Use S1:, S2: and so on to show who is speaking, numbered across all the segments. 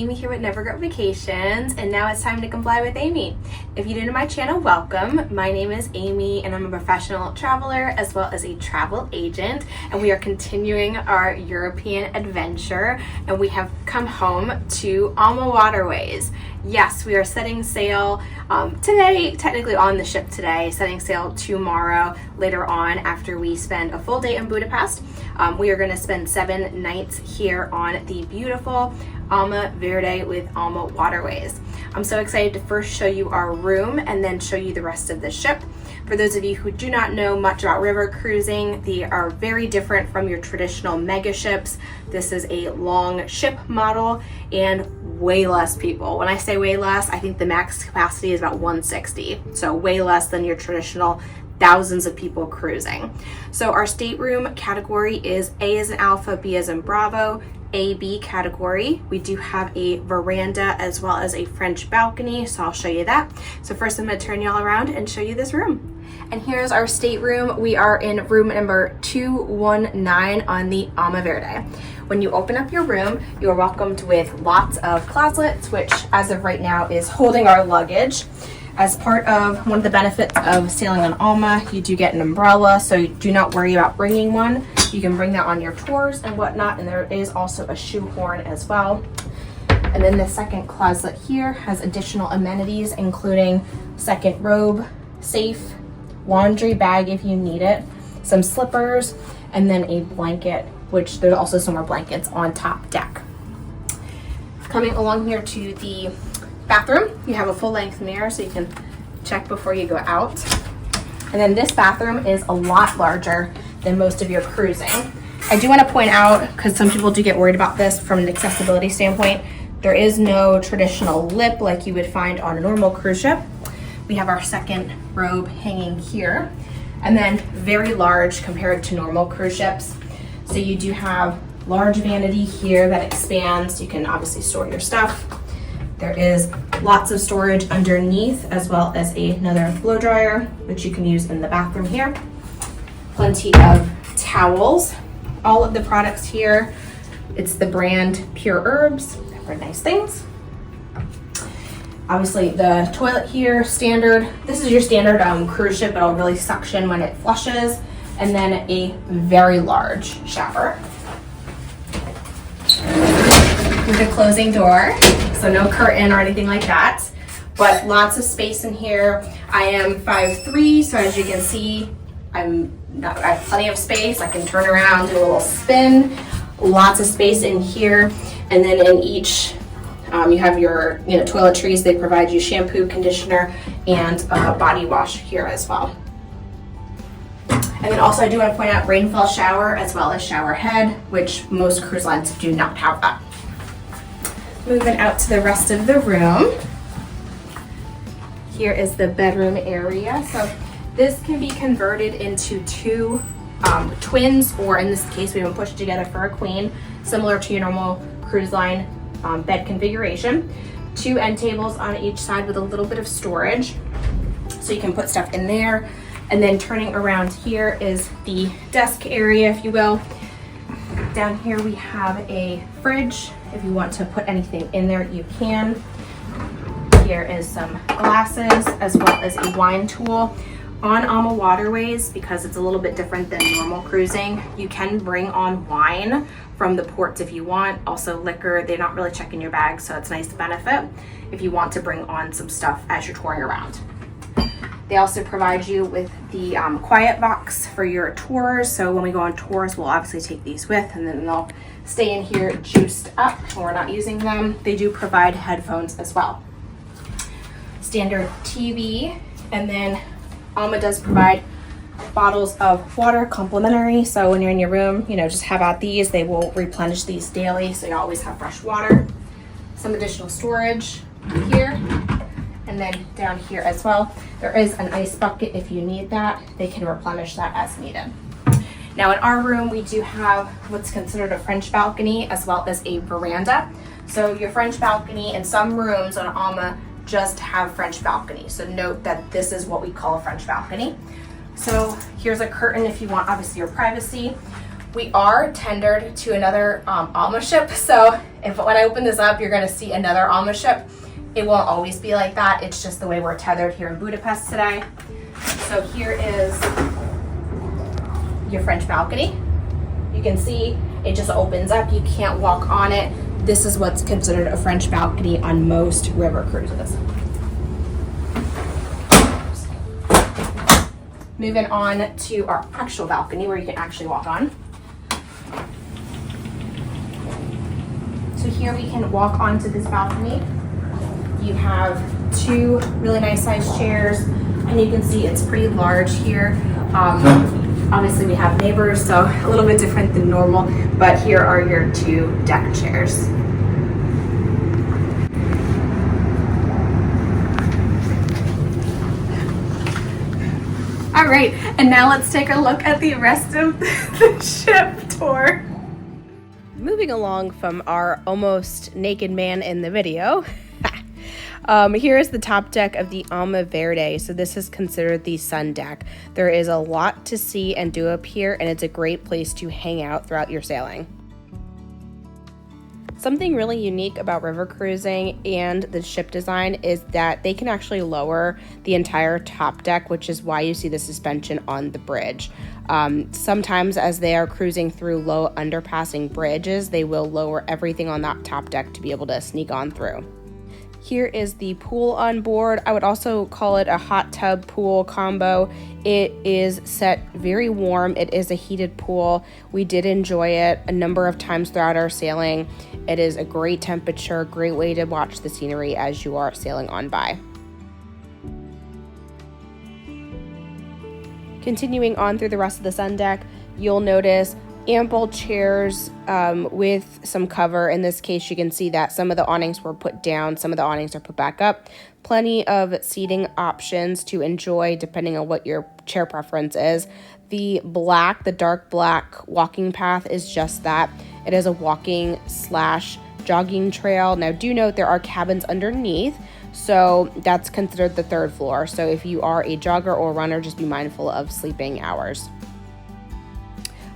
S1: Amy here with Never Regret Vacations, and now it's time to comply with Amy. If you're new to my channel, welcome. My name is Amy and I'm a professional traveler as well as a travel agent, and we are continuing our European adventure, and we have come home to AmaWaterways. Yes, we are setting sail today, technically on the ship today, setting sail tomorrow later on after we spend a full day in Budapest. We are going to spend 7 nights here on the beautiful AmaVerde with AmaWaterways. I'm so excited to first show you our room and then show you the rest of the ship. For those of you who do not know much about river cruising, they are very different from your traditional mega ships. This is a long ship model and way less people. When I say way less, I think the max capacity is about 160. So way less than your traditional thousands of people cruising. So our stateroom category is A as in Alpha, B as in Bravo, AB category. We do have a veranda as well as a French balcony, so I'll show you that. So first I'm going to turn y'all around and show you this room. And here's our stateroom. We are in room number 219 on the AmaVerde. When you open up your room, you are welcomed with lots of closets, which as of right now is holding our luggage. As part of one of the benefits of sailing on Ama, you do get an umbrella, so do not worry about bringing one. You can bring that on your tours and whatnot, and there is also a shoehorn as well. And then the second closet here has additional amenities, including second robe, safe, laundry bag if you need it, some slippers, and then a blanket, which there's also some more blankets on top deck. Coming along here to the bathroom, you have a full-length mirror so you can check before you go out. And then this bathroom is a lot larger than most of your cruising. I do want to point out, because some people do get worried about this from an accessibility standpoint, there is no traditional lip like you would find on a normal cruise ship. We have our second robe hanging here, and then very large compared to normal cruise ships. So you do have large vanity here that expands. You can obviously store your stuff. There is lots of storage underneath, as well as another blow dryer, which you can use in the bathroom here. Plenty of towels. All of the products here, it's the brand Pure Herbs. They're nice things. Obviously the toilet here, standard. This is your standard cruise ship. It'll really suction when it flushes. And then a very large shower with a closing door. So no curtain or anything like that, but lots of space in here. I am 5'3", so as you can see, I have plenty of space. I can turn around, do a little spin. Lots of space in here, and then in each, you have your toiletries. They provide you shampoo, conditioner, and body wash here as well. And then also I do want to point out rainfall shower as well as shower head, which most cruise lines do not have that. Moving out to the rest of the room. Here is the bedroom area. So this can be converted into two twins, or in this case, we have them pushed together for a queen, similar to your normal cruise line bed configuration. 2 end tables on each side with a little bit of storage, so you can put stuff in there. And then turning around here is the desk area, if you will. Down here we have a fridge. If you want to put anything in there, you can. Here is some glasses as well as a wine tool. On AmaWaterways, because it's a little bit different than normal cruising, you can bring on wine from the ports if you want. Also liquor, they're not really checking your bag, so it's nice to benefit if you want to bring on some stuff as you're touring around. They also provide you with the quiet box for your tours. So when we go on tours, we'll obviously take these with, and then they'll stay in here juiced up when we're not using them. They do provide headphones as well. Standard TV, and then Ama does provide bottles of water complimentary. So when you're in your room, just have out these. They will replenish these daily, so you always have fresh water. Some additional storage here. And then down here as well, there is an ice bucket if you need that. They can replenish that as needed. Now in our room, we do have what's considered a French balcony as well as a veranda. So your French balcony, in some rooms on Ama just have French balcony. So note that this is what we call a French balcony. So here's a curtain if you want obviously your privacy. We are tendered to another Alma ship, so when I open this up, you're going to see another Alma ship. It won't always be like that. It's just the way we're tethered here in Budapest today. So here is your French balcony. You can see it just opens up. You can't walk on it. This is what's considered a French balcony on most river cruises. Moving on to our actual balcony where you can actually walk on. So here we can walk onto this balcony. You have two really nice sized chairs, and you can see it's pretty large here. Obviously we have neighbors, so a little bit different than normal, but here are your two deck chairs. All right, and now let's take a look at the rest of the ship tour. Moving along from our almost naked man in the video, here is the top deck of the AmaVerde. So this is considered the sun deck. There is a lot to see and do up here, and it's a great place to hang out throughout your sailing. Something really unique about river cruising and the ship design is that they can actually lower the entire top deck, which is why you see the suspension on the bridge. Sometimes as they are cruising through low underpassing bridges, they will lower everything on that top deck to be able to sneak on through. Here is the pool on board. I would also call it a hot tub pool combo. It is set very warm. It is a heated pool. We did enjoy it a number of times throughout our sailing. It is a great temperature, great way to watch the scenery as you are sailing on by. Continuing on through the rest of the sun deck, you'll notice ample chairs with some cover. In this case, you can see that some of the awnings were put down, some of the awnings are put back up. Plenty of seating options to enjoy depending on what your chair preference is. The dark black walking path is just that. It is a walking / jogging trail. Now do note there are cabins underneath, so that's considered the third floor. So if you are a jogger or runner, just be mindful of sleeping hours.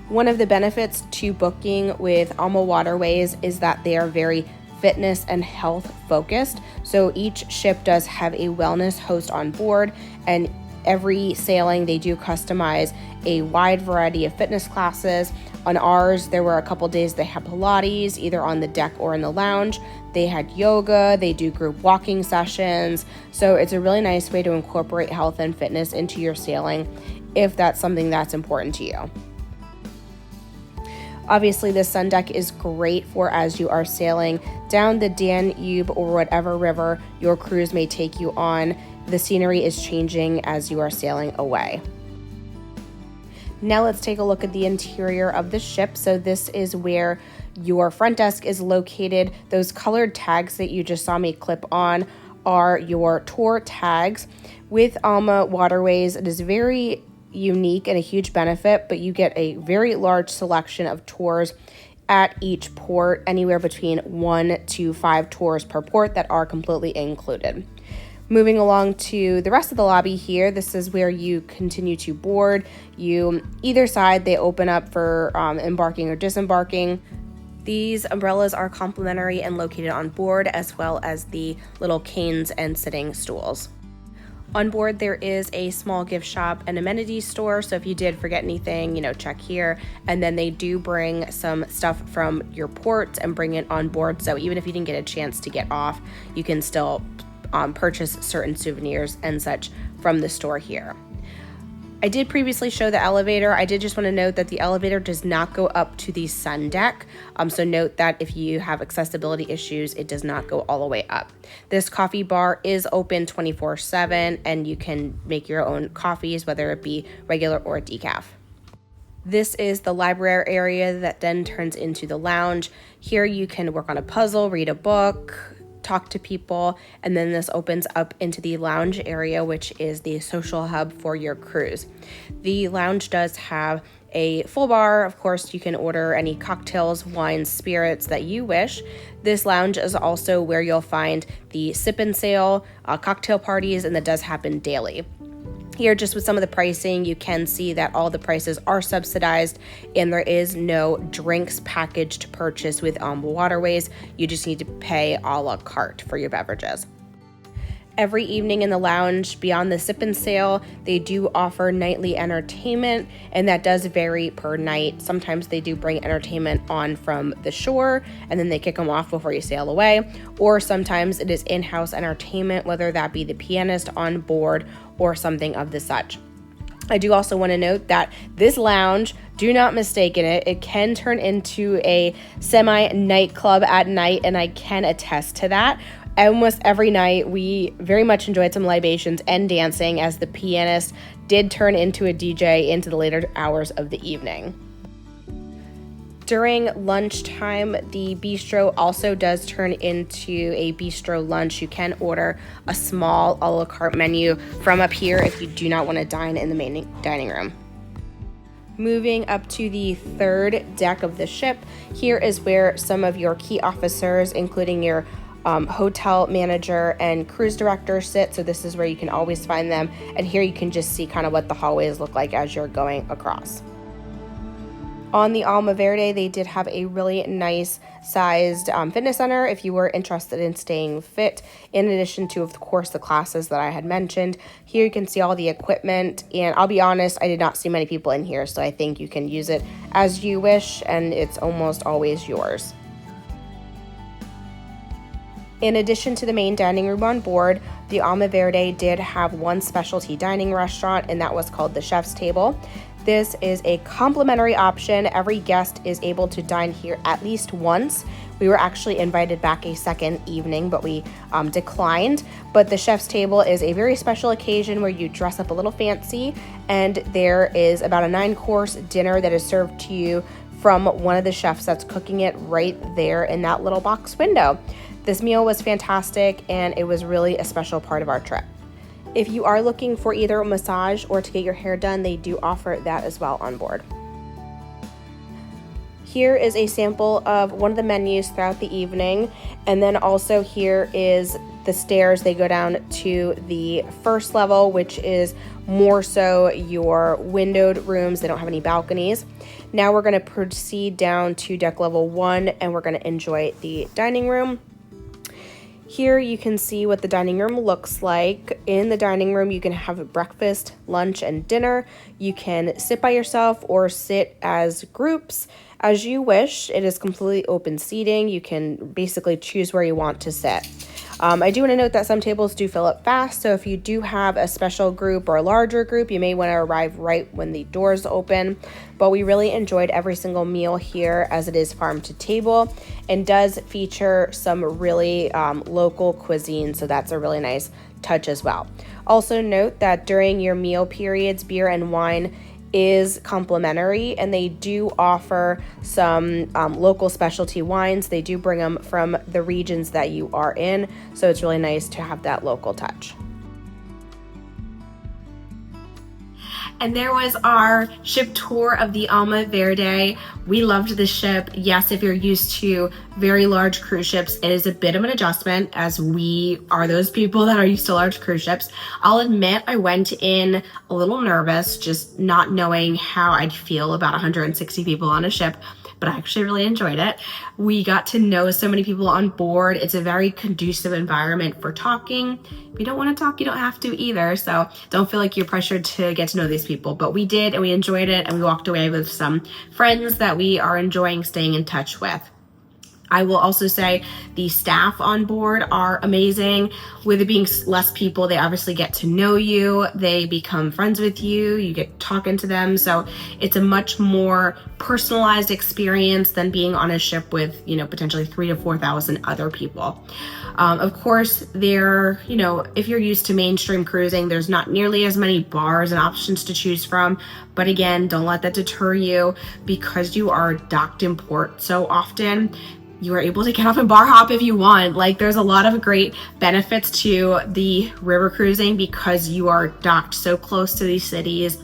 S1: One of the benefits to booking with AmaWaterways is that they are very fitness and health focused. So each ship does have a wellness host on board, and every sailing they do customize a wide variety of fitness classes. On ours, there were a couple days they had Pilates, either on the deck or in the lounge. They had yoga, they do group walking sessions. So it's a really nice way to incorporate health and fitness into your sailing if that's something that's important to you. Obviously, this sun deck is great for as you are sailing down the Danube or whatever river your cruise may take you on. The scenery is changing as you are sailing away. Now let's take a look at the interior of the ship. So this is where your front desk is located. Those colored tags that you just saw me clip on are your tour tags. With AmaWaterways, it is very unique and a huge benefit, but you get a very large selection of tours at each port, anywhere between 1 to 5 tours per port that are completely included. Moving along to the rest of the lobby here, this is where you continue to board. Either side, they open up for embarking or disembarking. These umbrellas are complimentary and located on board, as well as the little canes and sitting stools. On board, there is a small gift shop and amenities store, so if you did forget anything, check here. And then they do bring some stuff from your port and bring it on board, so even if you didn't get a chance to get off, you can still purchase certain souvenirs and such from the store here. I did previously show the elevator. I did just want to note that the elevator does not go up to the sun deck. So note that if you have accessibility issues, it does not go all the way up. This coffee bar is open 24/7, and you can make your own coffees, whether it be regular or decaf. This is the library area that then turns into the lounge. Here you can work on a puzzle, read a book, talk to people, and then this opens up into the lounge area, which is the social hub for your cruise. The lounge does have a full bar. Of course, you can order any cocktails, wines, spirits that you wish. This lounge is also where you'll find the sip and sail cocktail parties, and that does happen daily. Here, just with some of the pricing, you can see that all the prices are subsidized and there is no drinks package to purchase with AmaWaterways. You just need to pay a la carte for your beverages. Every evening in the lounge, beyond the sip and sail, they do offer nightly entertainment, and that does vary per night. Sometimes they do bring entertainment on from the shore, and then they kick them off before you sail away. Or sometimes it is in-house entertainment, whether that be the pianist on board or something of the such. I do also want to note that this lounge, do not mistake it, it can turn into a semi-nightclub at night, and I can attest to that. Almost every night, we very much enjoyed some libations and dancing, as the pianist did turn into a DJ into the later hours of the evening. During lunchtime, the bistro also does turn into a bistro lunch. You can order a small a la carte menu from up here if you do not want to dine in the main dining room. Moving up to the third deck of the ship, here is where some of your key officers, including your hotel manager and cruise director, sit. So this is where you can always find them. And here you can just see kind of what the hallways look like as you're going across. On the AmaVerde, they did have a really nice sized fitness center if you were interested in staying fit, in addition to, of course, the classes that I had mentioned. Here you can see all the equipment, and I'll be honest, I did not see many people in here, so I think you can use it as you wish, and it's almost always yours. In addition to the main dining room on board, the AmaVerde did have one specialty dining restaurant, and that was called the Chef's Table. This is a complimentary option. Every guest is able to dine here at least once. We were actually invited back a second evening, but we declined. But the Chef's Table is a very special occasion where you dress up a little fancy, and there is about a 9-course dinner that is served to you from one of the chefs that's cooking it right there in that little box window. This meal was fantastic, and it was really a special part of our trip. If you are looking for either a massage or to get your hair done, they do offer that as well on board. Here is a sample of one of the menus throughout the evening, and then also here is the stairs. They go down to the first level, which is more so your windowed rooms. They don't have any balconies. Now we're going to proceed down to deck level 1, and we're going to enjoy the dining room. Here you can see what the dining room looks like. In the dining room, you can have breakfast, lunch, and dinner. You can sit by yourself or sit as groups as you wish. It is completely open seating. You can basically choose where you want to sit. I do want to note that some tables do fill up fast, so if you do have a special group or a larger group, you may want to arrive right when the doors open. But we really enjoyed every single meal here, as it is farm to table and does feature some really local cuisine, so that's a really nice touch as well. Also note that during your meal periods, beer and wine is complimentary, and they do offer some local specialty wines. They do bring them from the regions that you are in, so it's really nice to have that local touch. And there was our ship tour of the AmaVerde. We loved the ship. Yes, if you're used to very large cruise ships, it is a bit of an adjustment, as we are those people that are used to large cruise ships. I'll admit I went in a little nervous, just not knowing how I'd feel about 160 people on a ship, but I actually really enjoyed it. We got to know so many people on board. It's a very conducive environment for talking. If you don't want to talk, you don't have to either, so don't feel like you're pressured to get to know these people. But we did, and we enjoyed it, and we walked away with some friends that we are enjoying staying in touch with. I will also say the staff on board are amazing. With it being less people, they obviously get to know you. They become friends with you. You get talking to them. So it's a much more personalized experience than being on a ship with, potentially 3,000 to 4,000 other people. Of course, if you're used to mainstream cruising, there's not nearly as many bars and options to choose from. But again, don't let that deter you, because you are docked in port so often. You are able to get off and bar hop if you want. Like, there's a lot of great benefits to the river cruising because you are docked so close to these cities.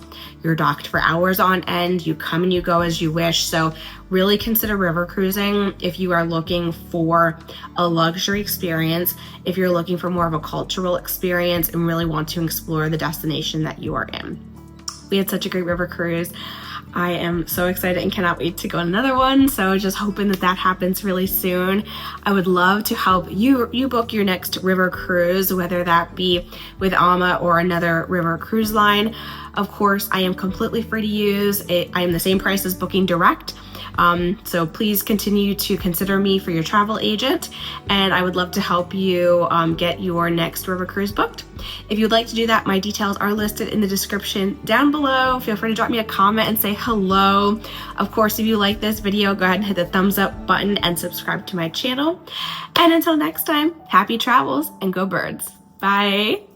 S1: You're docked for hours on end. You come and you go as you wish. So really consider river cruising if you are looking for a luxury experience, if you're looking for more of a cultural experience and really want to explore the destination that you are in. We had such a great river cruise. I am so excited and cannot wait to go on another one. So just hoping that that happens really soon. I would love to help you book your next river cruise, whether that be with Ama or another river cruise line. Of course, I am completely free to use. I am the same price as booking direct. So please continue to consider me for your travel agent, and I would love to help you get your next river cruise booked. If you'd like to do that, my details are listed in the description down below. Feel free to drop me a comment and say hello. Of course, if you like this video, go ahead and hit the thumbs up button and subscribe to my channel. And until next time, happy travels and go birds. Bye.